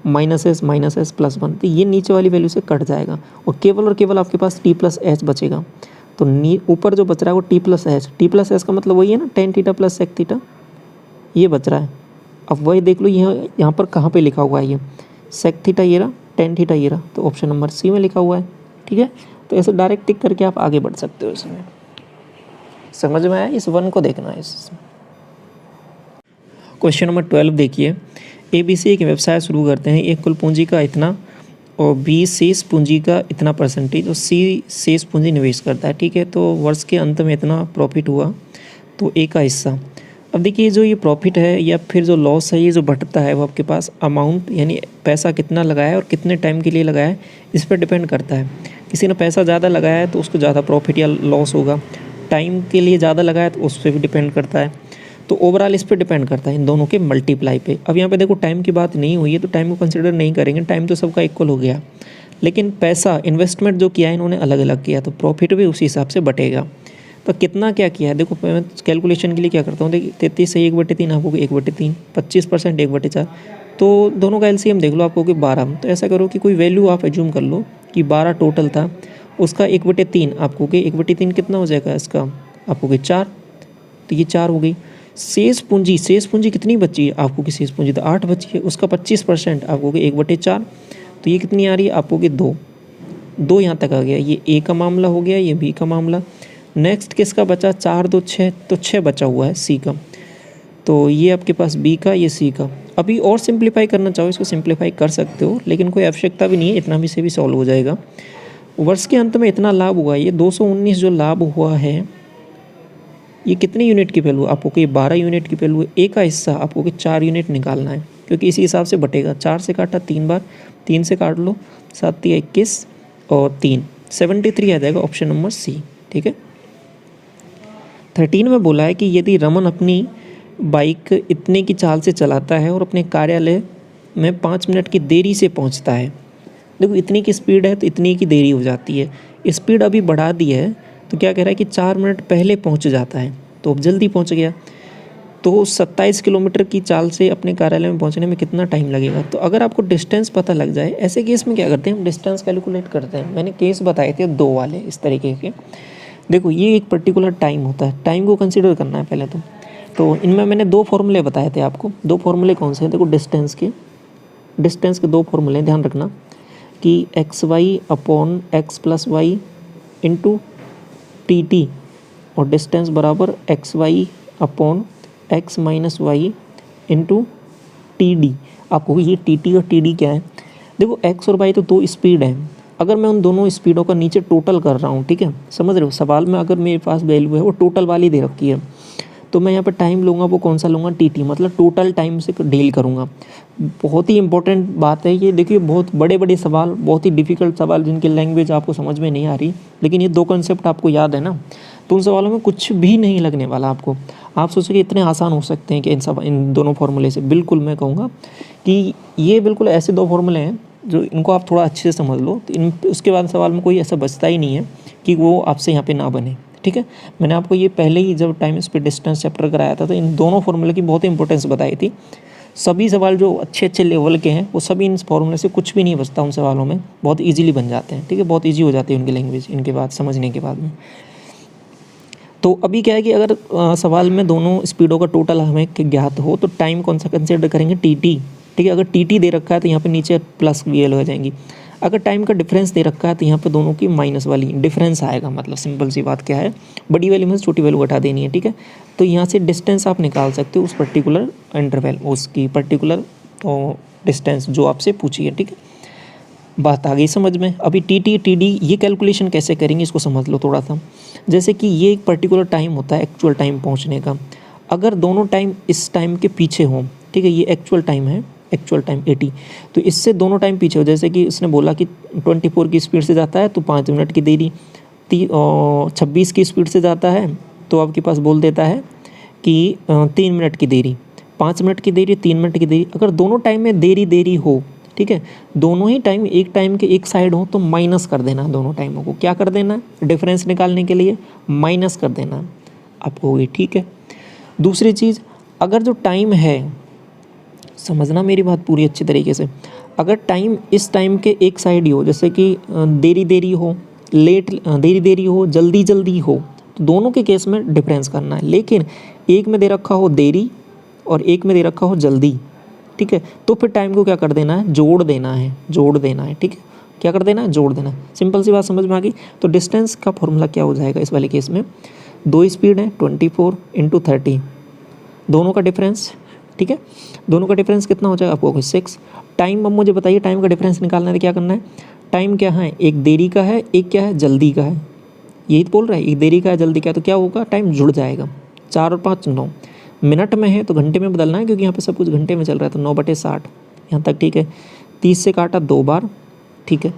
Speaker 1: -s +1, तो ये नीचे वाली वैल्यू से कट जाएगा और केवल आपके पास t + s बचेगा। तो ऊपर जो बच रहा है वो t + s का मतलब वही है ना tan थीटा + sec थीटा, ये बच रहा है। अब वही देख लो यहाँ पर कहाँ पे लिखा हुआ है, ये sec थीटा ये रहा, tan थीटा ये रहा, तो ऑप्शन नंबर सी में लिखा हुआ है, ठीक है। तो ऐसे डायरेक्ट टिक करके आप आगे बढ़ सकते हो। इसमें समझ में आया, इस 1 को देखना है इसमें। क्वेश्चन नंबर 12 देखिए, ABC एक व्यवसाय शुरू करते हैं, ए कुल पूंजी का इतना और B शेष पूंजी का इतना % और C शेष पूंजी निवेश करता है, ठीक है। तो वर्ष के अंत में इतना प्रॉफिट हुआ, तो A का हिस्सा। अब देखिए जो ये प्रॉफिट है या फिर जो लॉस है, ये जो बटता है वो आपके पास अमाउंट यानी पैसा कितना लगाया है और कितने टाइम के लिए लगाया है, इस पर डिपेंड करता है। किसी ने पैसा ज़्यादा लगाया है तो उसको ज़्यादा प्रॉफिट या लॉस होगा, टाइम के लिए ज़्यादा लगाया तो उस पर भी डिपेंड करता है। तो ओवरऑल इस पर डिपेंड करता है इन दोनों के मल्टीप्लाई पे। अब यहाँ पे देखो टाइम की बात नहीं हुई है तो टाइम को कंसिडर नहीं करेंगे, टाइम तो सबका इक्वल हो गया, लेकिन पैसा इन्वेस्टमेंट जो किया है इन्होंने अलग अलग किया, तो प्रॉफिट भी उसी हिसाब से बटेगा। तो कितना क्या किया है, देखो मैं कैलकुलेशन के लिए क्या करता हूँ, देखिए 33 से 1/3 आपको 1/3, 25% 1/4, तो दोनों का एलसीएम देख लो आपको कि 12। तो ऐसा करो कि कोई वैल्यू आप एज्यूम कर लो कि 12 टोटल था, उसका 1/3 आपको कि 1/3 कितना हो जाएगा इसका, आपको कि 4, तो ये 4 हो गई। शेष पूंजी कितनी बची है आपको कि शेष पूंजी तो 8 बची है, उसका 25% आपको कि 1/4, तो ये कितनी आ रही है आपको कि 2 यहाँ तक आ गया। ये ए का मामला हो गया, ये बी का मामला। नेक्स्ट किसका बचा, 4 2 6, तो 6 बचा हुआ है सी का, तो ये आपके पास बी का, ये सी का। अभी और सिंप्लीफाई करना चाहो इसको सिंप्लीफाई कर सकते हो, लेकिन कोई आवश्यकता भी नहीं है, इतना भी से भी सॉल्व हो जाएगा। वर्ष के अंत में इतना लाभ हुआ, ये 219 जो लाभ हुआ है ये कितनी यूनिट की वैल्यू, आपको कि 12 यूनिट की वैल्यू है। ए का हिस्सा आपको कि 4 यूनिट निकालना है, क्योंकि इसी हिसाब से बटेगा। 4 से काटा 3 बार, 3 से काट लो, 7 या 21 और 3 73 आ जाएगा, ऑप्शन नंबर सी, ठीक है। 13 में बोला है कि यदि रमन अपनी बाइक इतने की चाल से चलाता है और अपने कार्यालय में 5 मिनट की देरी से पहुंचता है, देखो इतनी की स्पीड है तो इतनी की देरी हो जाती है, स्पीड अभी बढ़ा दी है तो क्या कह रहा है कि 4 मिनट पहले पहुंच जाता है, तो अब जल्दी पहुंच गया। तो 27 किलोमीटर की चाल से अपने कार्यालय में पहुंचने में कितना टाइम लगेगा। तो अगर आपको डिस्टेंस पता लग जाए, ऐसे केस में क्या करते हैं हम डिस्टेंस कैलकुलेट करते हैं। मैंने केस बताए थे 2 वाले इस तरीके के। देखो ये एक पर्टिकुलर टाइम होता है, टाइम को कंसिडर करना है पहले तो इनमें मैंने 2 फॉर्मूले बताए थे आपको। 2 फॉर्मूले कौन से हैं, देखो डिस्टेंस के 2 फॉर्मूले, ध्यान रखना कि xy/x + y इंटू टी और डिस्टेंस बराबर xy/x - y इंटू टी। आपको ये टी और टी क्या है, देखो x और y तो 2 स्पीड है। अगर मैं उन दोनों स्पीडों का नीचे टोटल कर रहा हूँ, ठीक है, समझ रहे हो, सवाल में अगर मेरे पास वैल्यू है वो टोटल वाली दे रखी है, तो मैं यहाँ पर टाइम लूँगा, वो कौन सा लूँगा, टी, मतलब टोटल टाइम से डील करूँगा। बहुत ही इंपॉर्टेंट बात है ये, देखिए बहुत बड़े सवाल, बहुत ही डिफ़िकल्ट सवाल जिनकी लैंग्वेज आपको समझ में नहीं आ रही, लेकिन ये 2 कॉन्सेप्ट आपको याद है ना, तो उन सवालों में कुछ भी नहीं लगने वाला आपको। आप सोचोगे इतने आसान हो सकते हैं कि इन दोनों फार्मूले से? बिल्कुल, मैं कहूँगा कि ये बिल्कुल ऐसे दो फार्मूले हैं जो इनको आप थोड़ा अच्छे से समझ लो तो उसके बाद सवाल में कोई ऐसा बचता ही नहीं है कि वो आपसे यहाँ पे ना बने। ठीक है, मैंने आपको ये पहले ही जब टाइम स्पीड डिस्टेंस चैप्टर कराया था तो इन दोनों फार्मूले की बहुत इंपॉर्टेंस बताई थी। सभी सवाल जो अच्छे लेवल के हैं वो सभी इन फार्मूले से कुछ भी नहीं बचता, उन सवालों में बहुत ईजिली बन जाते हैं। ठीक है, बहुत ईजी हो जाती है उनकी लैंग्वेज इनके बाद समझने के बाद में। तो अभी क्या है कि अगर सवाल में दोनों स्पीडों का टोटल हमें ज्ञात हो तो टाइम कौन सा कंसिडर करेंगे? टी। ठीक है, अगर टी दे रखा है तो यहाँ पे नीचे प्लस भी हो जाएंगी। अगर टाइम का डिफरेंस दे रखा है तो यहाँ पे दोनों की माइनस वाली डिफरेंस आएगा। मतलब सिंपल सी बात क्या है, बड़ी वैल्यू में छोटी वैल्यू घटा देनी है। ठीक है, तो यहाँ से डिस्टेंस आप निकाल सकते हो उस पर्टिकुलर इंटरवल, उसकी पर्टिकुलर डिस्टेंस जो आपसे पूछी है। ठीक है, बात आ गई समझ में। अभी टी डी ये कैलकुलेशन कैसे करेंगे इसको समझ लो थोड़ा सा। जैसे कि ये एक पर्टिकुलर टाइम होता है एक्चुअल टाइम पहुंचने का, अगर दोनों टाइम इस टाइम के पीछे हों, ठीक है, ये एक्चुअल टाइम है, एक्चुअल टाइम 80, तो इससे दोनों टाइम पीछे हो। जैसे कि उसने बोला कि 24 की स्पीड से जाता है तो 5 मिनट की देरी, 26 की स्पीड से जाता है तो आपके पास बोल देता है कि 3 मिनट की देरी, 5 मिनट की देरी, 3 मिनट की देरी। अगर दोनों टाइम में देरी हो, ठीक है, दोनों ही टाइम एक टाइम के एक साइड हो तो माइनस कर देना, दोनों टाइमों को क्या कर देना, डिफरेंस निकालने के लिए माइनस कर देना आपको होगी। ठीक है, दूसरी चीज़, अगर जो टाइम है, समझना मेरी बात पूरी अच्छी तरीके से, अगर टाइम इस टाइम के एक साइड ही हो, जैसे कि देरी हो, देरी हो, जल्दी हो, तो दोनों के केस में डिफरेंस करना है। लेकिन एक में दे रखा हो देरी और एक में दे रखा हो जल्दी, ठीक है, तो फिर टाइम को क्या कर देना है, जोड़ देना है। ठीक है, क्या कर देना है, जोड़ देना है। सिंपल सी बात समझ में आ गई। तो डिस्टेंस का फॉर्मूला क्या हो जाएगा इस वाले केस में, दो स्पीड है 24 × 30, दोनों का डिफरेंस। ठीक है, दोनों का डिफरेंस कितना हो जाएगा आपको 6। टाइम, अब मुझे बताइए टाइम का डिफरेंस निकालना है तो क्या करना है, टाइम क्या है, एक देरी का है, एक क्या है, जल्दी का है। यही तो बोल रहा है, एक देरी का है, जल्दी का है, तो क्या होगा, टाइम जुड़ जाएगा। 4 और 5 9, मिनट में है तो घंटे में बदलना है क्योंकि यहाँ पे सब कुछ घंटे में चल रहा है, तो 9/60 यहाँ तक। ठीक है, 30 से काटा 2 बार, ठीक है,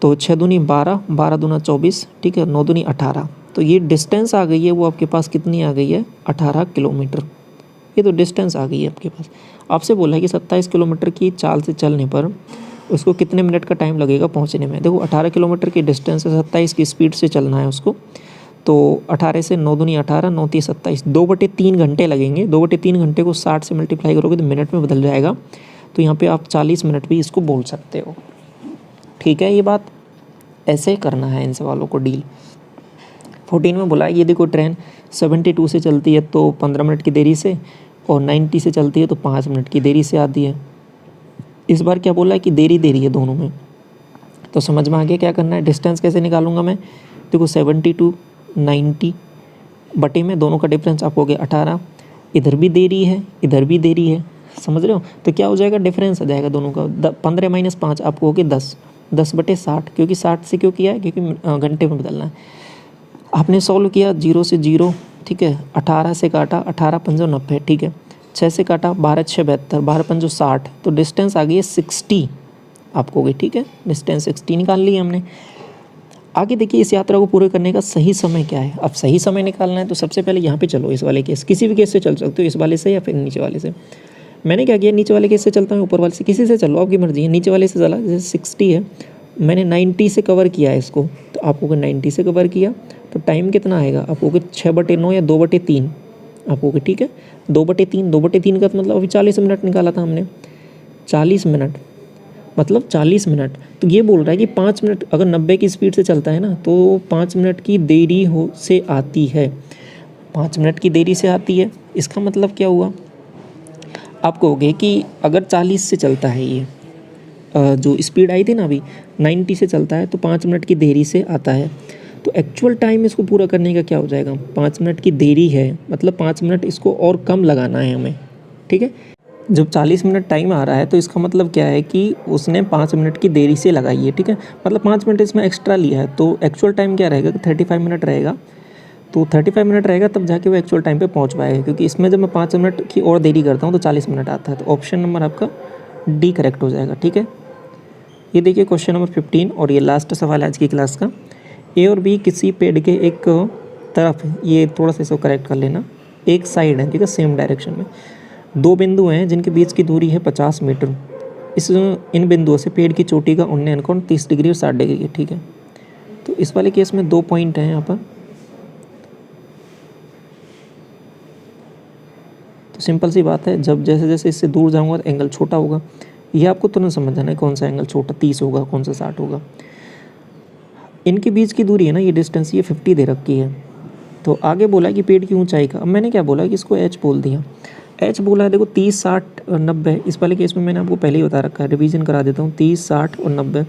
Speaker 1: तो 6 दूनी 12, 12 दूना 24, ठीक है, 9 दूनी 18। तो ये डिस्टेंस आ गई है, वो आपके पास कितनी आ गई है, 18 किलोमीटर। ये तो डिस्टेंस आ गई है आपके पास। आपसे बोला है कि 27 किलोमीटर की चाल से चलने पर उसको कितने मिनट का टाइम लगेगा पहुंचने में। देखो 18 किलोमीटर की डिस्टेंस है, 27 की स्पीड से चलना है उसको, तो 18 से 9 दूनी 18, 9 तीस 27, 2/3 घंटे लगेंगे। 2/3 घंटे को 60 से मल्टीप्लाई करोगे तो मिनट में बदल जाएगा। तो यहाँ पे आप 40 मिनट भी इसको बोल सकते हो। ठीक है, ये बात ऐसे करना है इन सवालों को डील। 14 में बोला है ये देखो, ट्रेन 72 से चलती है तो 15 मिनट की देरी से, और 90 से चलती है तो 5 मिनट की देरी से आती है। इस बार क्या बोला है कि देरी है दोनों में। तो समझ में आ गया क्या करना है, डिस्टेंस कैसे निकालूंगा मैं। देखो 72 90 बटे में दोनों का डिफरेंस आप हो गया 18, इधर भी देरी है, इधर भी देरी है, समझ रहे हो। तो क्या हो जाएगा, डिफरेंस आ जाएगा दोनों का। 15 - 5 आपको हो गया 10, 10/60, क्योंकि 60 से क्यों किया है, क्योंकि घंटे में बदलना है। आपने सॉल्व किया 0 से 0, ठीक है, 18 से काटा, 18 × 5 = 90, ठीक है, 6 से काटा, 12 × 6 = 72, 12 × 5 = 60, तो डिस्टेंस आ गई है 60 आपको हो गई। ठीक है, डिस्टेंस 60 निकाल ली हमने। आगे देखिए इस यात्रा को पूरे करने का सही समय क्या है। अब सही समय निकालना है तो सबसे पहले यहाँ पे चलो, इस वाले केस, किसी भी केस से चल सकते हो, इस वाले से या फिर नीचे वाले से। मैंने क्या किया, नीचे वाले केस से चलता हूँ, ऊपर वाले से, किसी से चलो आपकी मर्जी है। नीचे वाले से चला, जैसे 60 है, मैंने 90 से कवर किया है इसको, तो आपको अगर 90 से कवर किया तो टाइम कितना आएगा आपको, 6/9 या 2/3 आपको। ठीक है, 2/3 का मतलब अभी 40 मिनट निकाला था हमने, 40 मिनट मतलब 40 मिनट। तो ये बोल रहा है कि 5 मिनट, अगर 90 की स्पीड से चलता है ना तो 5 मिनट की देरी से आती है, 5 मिनट की देरी से आती है। इसका मतलब क्या हुआ, आप कहोगे कि अगर 40 से चलता है ये, जो स्पीड आई थी ना अभी 90 से चलता है तो 5 मिनट की देरी से आता है, तो एक्चुअल टाइम इसको पूरा करने का क्या हो जाएगा, 5 मिनट की देरी है, मतलब 5 मिनट इसको और कम लगाना है हमें। ठीक है, जब 40 मिनट टाइम आ रहा है तो इसका मतलब क्या है कि उसने 5 मिनट की देरी से लगाई है। ठीक है, मतलब 5 मिनट इसमें एक्स्ट्रा लिया है, तो एक्चुअल टाइम क्या रहेगा कि 35 मिनट रहेगा। तो 35 मिनट रहेगा तब जाके वो एक्चुअल टाइम पे पहुंच पाएगा, क्योंकि इसमें जब मैं 5 मिनट की और देरी करता हूँ तो 40 मिनट आता है। तो ऑप्शन नंबर आपका डी करेक्ट हो जाएगा। ठीक है, ये देखिए क्वेश्चन नंबर 15 और ये लास्ट सवाल है आज की क्लास का। ए और बी किसी पेड़ के एक तरफ, ये थोड़ा सा इसको करेक्ट कर लेना, एक साइड है, ठीक है, सेम डायरेक्शन में। दो बिंदु हैं जिनके बीच की दूरी है 50 मीटर। इन बिंदुओं से पेड़ की चोटी का उन्नयन कोण 30 डिग्री और 60 डिग्री है, ठीक है। तो इस वाले केस में 2 पॉइंट हैं यहाँ पर। तो सिंपल सी बात है, जब जैसे जैसे इससे दूर जाऊँगा तो एंगल छोटा होगा। ये आपको तुरंत समझ जाना है कौन सा एंगल छोटा 30 होगा, कौन सा 60 होगा। इनके बीच की दूरी है ना, ये डिस्टेंस ये 50 दे रखी है। तो आगे बोला है कि पेड़ की ऊंचाई का, अब मैंने क्या बोला कि इसको एच बोल दिया। एच बोला है, देखो 30 60 और 90। इस वाले केस में मैंने आपको पहले ही बता रखा है, रिवीजन करा देता हूँ। 30 60 और 90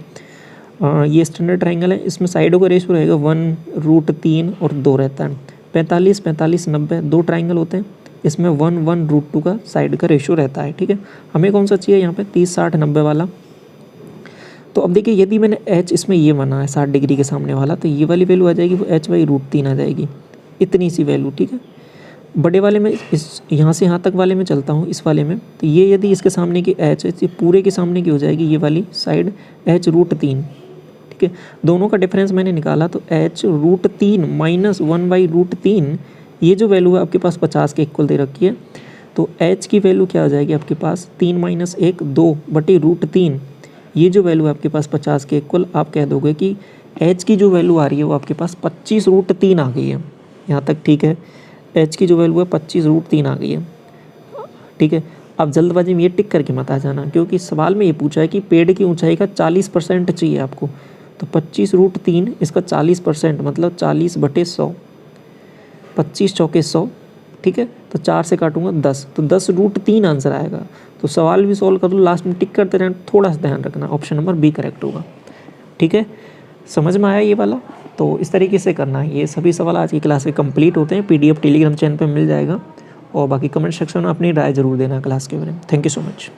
Speaker 1: ये स्टैंडर्ड ट्राइंगल है। इसमें साइडों का रेशियो रहेगा 1√3 और 2 रहता है। 45 45 90 दो ट्राइंगल होते हैं। इसमें 1/√2 का साइड का रेशियो रहता है, ठीक है। हमें कौन सा चाहिए यहाँ पे, 30 60 90 वाला। तो अब देखिए, यदि मैंने एच इसमें ये माना है 60 डिग्री के सामने वाला, तो ये वाली वैल्यू आ जाएगी वो h/√3 आ जाएगी, इतनी सी वैल्यू, ठीक है। बड़े वाले में इस यहाँ से यहाँ तक वाले में चलता हूँ, इस वाले में, तो ये यदि इसके सामने की एच है, पूरे के सामने की हो जाएगी ये वाली साइड h√3, ठीक है। दोनों का डिफरेंस मैंने निकाला, तो h√3 - 1/√3, ये जो वैल्यू है आपके पास 50 के इक्वल दे रखी है। तो h की वैल्यू क्या हो जाएगी आपके पास, 3 - 1 2/√3। ये जो वैल्यू है आपके पास 50 के इक्वल, आप कह दोगे कि h की जो वैल्यू आ रही है वो आपके पास 25√3 आ गई है। यहाँ तक ठीक है, h की जो वैल्यू है 25√3 आ गई है, ठीक है। अब जल्दबाजी में ये टिक करके मत आ जाना, क्योंकि सवाल में ये पूछा है कि पेड़ की ऊंचाई का 40% चाहिए आपको। तो 25√3 इसका 40% मतलब 40/100, 25 चौके 100, ठीक है। तो 4 से काटूंगा 10, तो 10√3 आंसर आएगा। तो सवाल भी सॉल्व कर लो, लास्ट में टिक करते रहना, थोड़ा सा ध्यान रखना, ऑप्शन नंबर बी करेक्ट होगा, ठीक है। समझ में आया ये वाला? तो इस तरीके से करना है। ये सभी सवाल आज की क्लास में कंप्लीट होते हैं। PDF टेलीग्राम चैनल पे मिल जाएगा, और बाकी कमेंट सेक्शन में अपनी राय जरूर देना क्लास के बारे में। Thank you so much.